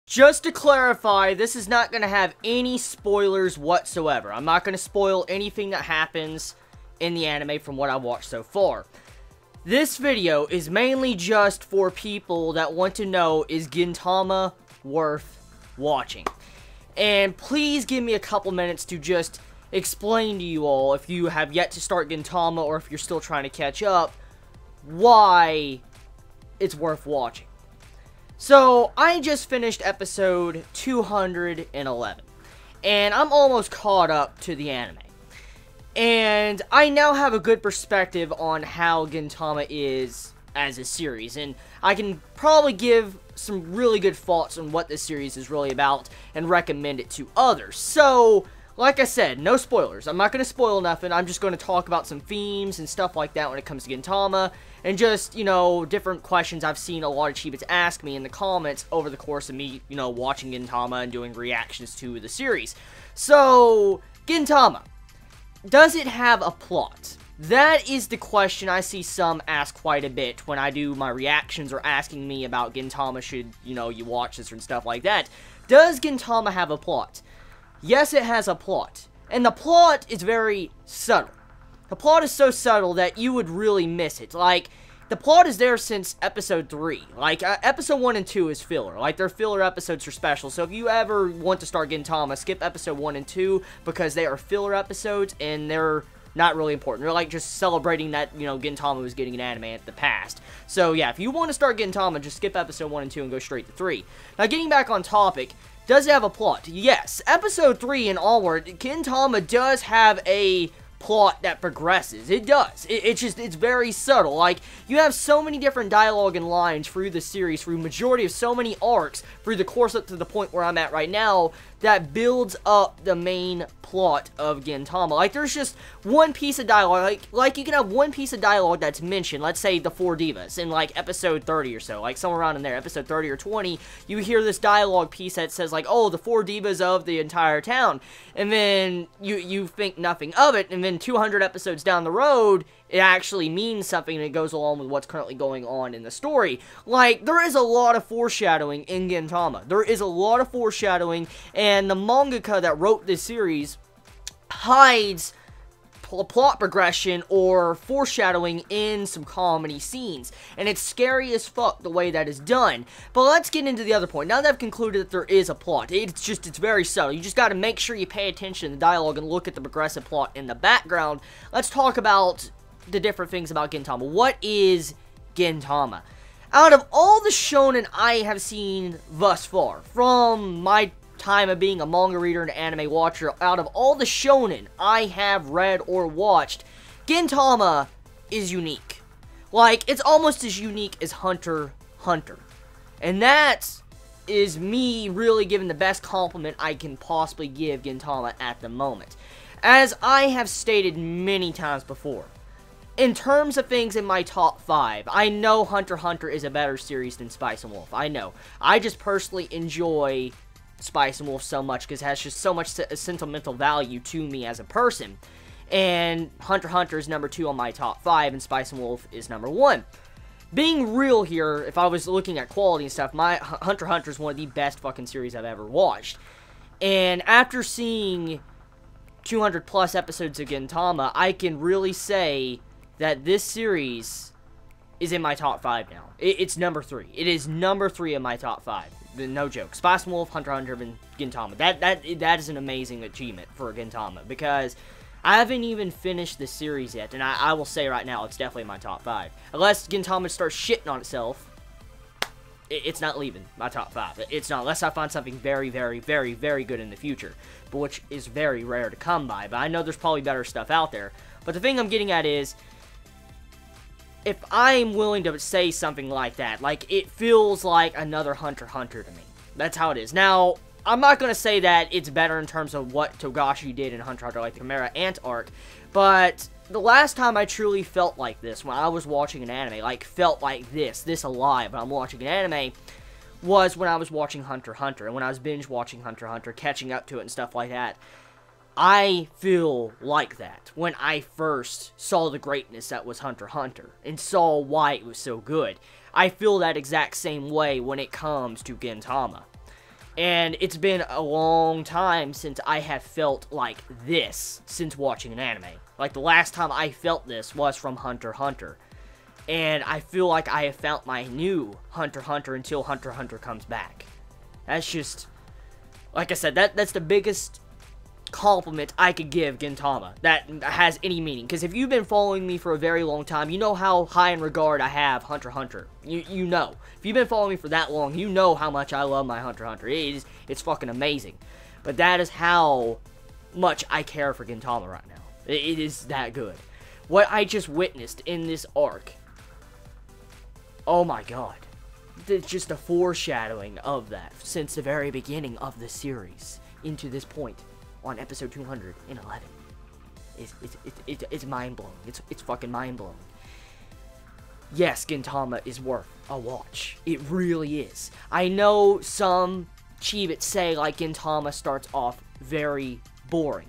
Just to clarify, this is not going to have any spoilers whatsoever. I'm not going to spoil anything that happens in the anime from what I've watched so far. This video is mainly just for people that want to know, is Gintama worth watching? And please give me a couple minutes to just explain to you all, if you have yet to start Gintama or if you're still trying to catch up, why it's worth watching. So, I just finished episode 211, and I'm almost caught up to the anime. And I now have a good perspective on how Gintama is as a series, and I can probably give some really good thoughts on what this series is really about and recommend it to others. So, like I said, no spoilers. I'm not going to spoil nothing. I'm just going to talk about some themes and stuff like that when it comes to Gintama, and just, you know, different questions I've seen a lot of Chibis ask me in the comments over the course of me, you know, watching Gintama and doing reactions to the series. So, Gintama. Does it have a plot? That is the question I see some ask quite a bit when I do my reactions or asking me about Gintama, should, you know, you watch this and stuff like that. Does Gintama have a plot? Yes, it has a plot. And the plot is very subtle. The plot is so subtle that you would really miss it. Like, the plot is there since episode 3. Like, episode 1 and 2 is filler. Like, they're filler episodes for special. So if you ever want to start Gintama, skip episode 1 and 2 because they are filler episodes and they're not really important. They're like just celebrating that, you know, Gintama was getting an anime at the past. So yeah, if you want to start Gintama, just skip episode 1 and 2 and go straight to 3. Now, getting back on topic, does it have a plot? Yes. Episode 3 and onward, Gintama does have a plot that progresses. It does. It's very subtle. Like, you have so many different dialogue and lines through the series, through majority of so many arcs, through the course up to the point where I'm at right now, that builds up the main plot of Gintama. Like, there's just one piece of dialogue, like you can have one piece of dialogue that's mentioned, let's say the 4 divas, in like episode 30 or so, like somewhere around in there, episode 30 or 20, you hear this dialogue piece that says like, oh, the 4 divas of the entire town, and then you think nothing of it, and then 200 episodes down the road, it actually means something and it goes along with what's currently going on in the story. Like, there is a lot of foreshadowing in Gintama. There is a lot of foreshadowing, and the mangaka that wrote this series hides plot progression or foreshadowing in some comedy scenes, and it's scary as fuck the way that is done. But let's get into the other point. Now that I've concluded that there is a plot, it's very subtle. You just got to make sure you pay attention to the dialogue and look at the progressive plot in the background. Let's talk about the different things about Gintama. What is Gintama? Out of all the shonen I have seen thus far, from my time of being a manga reader and anime watcher, out of all the shonen I have read or watched, Gintama is unique. Like, it's almost as unique as Hunter x Hunter. And that is me really giving the best compliment I can possibly give Gintama at the moment. As I have stated many times before, in terms of things in my top 5, I know Hunter x Hunter is a better series than Spice and Wolf. I know. I just personally enjoy Spice and Wolf so much because it has just so much sentimental value to me as a person. And Hunter x Hunter is number 2 on my top 5, and Spice and Wolf is number 1. Being real here, if I was looking at quality and stuff, my Hunter x Hunter is one of the best fucking series I've ever watched. And after seeing 200 plus episodes of Gintama, I can really say that this series is in my top 5 now. It's number 3. It is number 3 in my top 5. No joke. Spice and Wolf, Hunter x Hunter, and Gintama. That is an amazing achievement for Gintama, because I haven't even finished the series yet, and I will say right now, it's definitely in my top 5. Unless Gintama starts shitting on itself, it's not leaving my top 5. It's not, unless I find something very, very, very, very good in the future, but which is very rare to come by. But I know there's probably better stuff out there. But the thing I'm getting at is, if I'm willing to say something like that, like, it feels like another Hunter x Hunter to me. That's how it is. Now, I'm not going to say that it's better in terms of what Togashi did in Hunter x Hunter, like the Chimera Ant arc, but the last time I truly felt like this, when I was watching an anime, like, felt like this alive when I'm watching an anime, was when I was watching Hunter x Hunter, and when I was binge watching Hunter x Hunter, catching up to it and stuff like that. I feel like that when I first saw the greatness that was Hunter x Hunter, and saw why it was so good. I feel that exact same way when it comes to Gintama. And it's been a long time since I have felt like this since watching an anime. Like, the last time I felt this was from Hunter x Hunter. And I feel like I have found my new Hunter x Hunter until Hunter x Hunter comes back. That's just, like I said, that's the biggest compliment I could give Gintama that has any meaning. Because if you've been following me for a very long time, you know how high in regard I have Hunter x Hunter. You know. If you've been following me for that long, you know how much I love my Hunter x Hunter. It's fucking amazing. But that is how much I care for Gintama right now. It is that good. What I just witnessed in this arc, oh my god. It's just a foreshadowing of that since the very beginning of the series into this point on episode 211. It's mind-blowing. It's fucking mind-blowing. Yes, Gintama is worth a watch. It really is. I know some Chibits say, like, Gintama starts off very boring.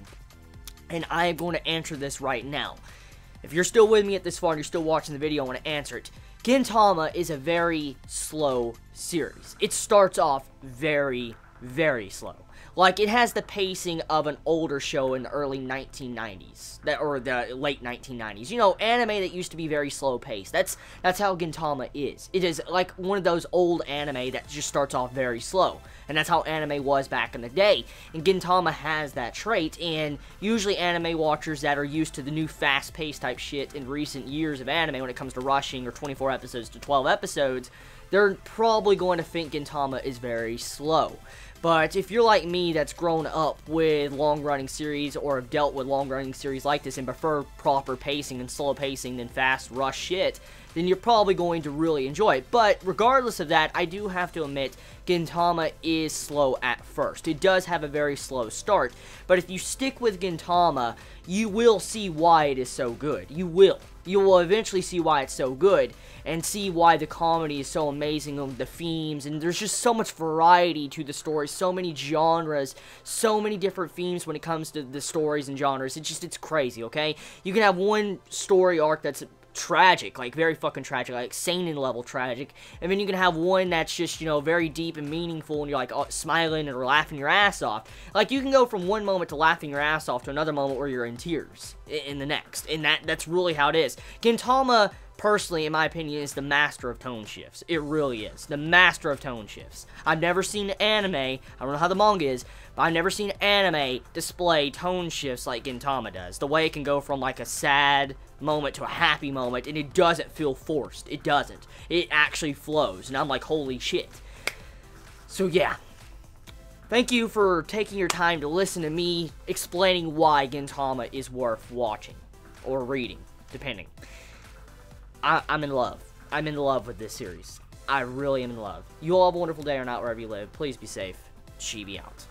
And I am going to answer this right now. If you're still with me at this far and you're still watching the video, I want to answer it. Gintama is a very slow series. It starts off very, very slow. Like, it has the pacing of an older show in the early 1990s, or the late 1990s. You know, anime that used to be very slow-paced. That's how Gintama is. It is like one of those old anime that just starts off very slow. And that's how anime was back in the day. And Gintama has that trait, and usually anime watchers that are used to the new fast-paced type shit in recent years of anime when it comes to rushing or 24 episodes to 12 episodes, they're probably going to think Gintama is very slow. But if you're like me that's grown up with long-running series or have dealt with long-running series like this and prefer proper pacing and slow pacing than fast rush shit, then you're probably going to really enjoy it. But regardless of that, I do have to admit, Gintama is slow at first. It does have a very slow start, but if you stick with Gintama, you will see why it is so good. You will. You will eventually see why it's so good, and see why the comedy is so amazing, and the themes, and there's just so much variety to the story, so many genres, so many different themes when it comes to the stories and genres. It's crazy, okay? You can have one story arc that's tragic, like very fucking tragic, like seinen level tragic, and then you can have one that's just, you know, very deep and meaningful, and you're like smiling or laughing your ass off. Like, you can go from one moment to laughing your ass off to another moment where you're in tears in the next, and that's really how it is. Gintama, personally, in my opinion, is the master of tone shifts. It really is. The master of tone shifts. I've never seen anime, I don't know how the manga is, but I've never seen anime display tone shifts like Gintama does. The way it can go from, like, a sad moment to a happy moment, and it doesn't feel forced. It doesn't. It actually flows, and I'm like, holy shit. So, yeah. Thank you for taking your time to listen to me explaining why Gintama is worth watching. Or reading, depending. I'm in love. I'm in love with this series. I really am in love. You all have a wonderful day or not wherever you live. Please be safe. Chibi out.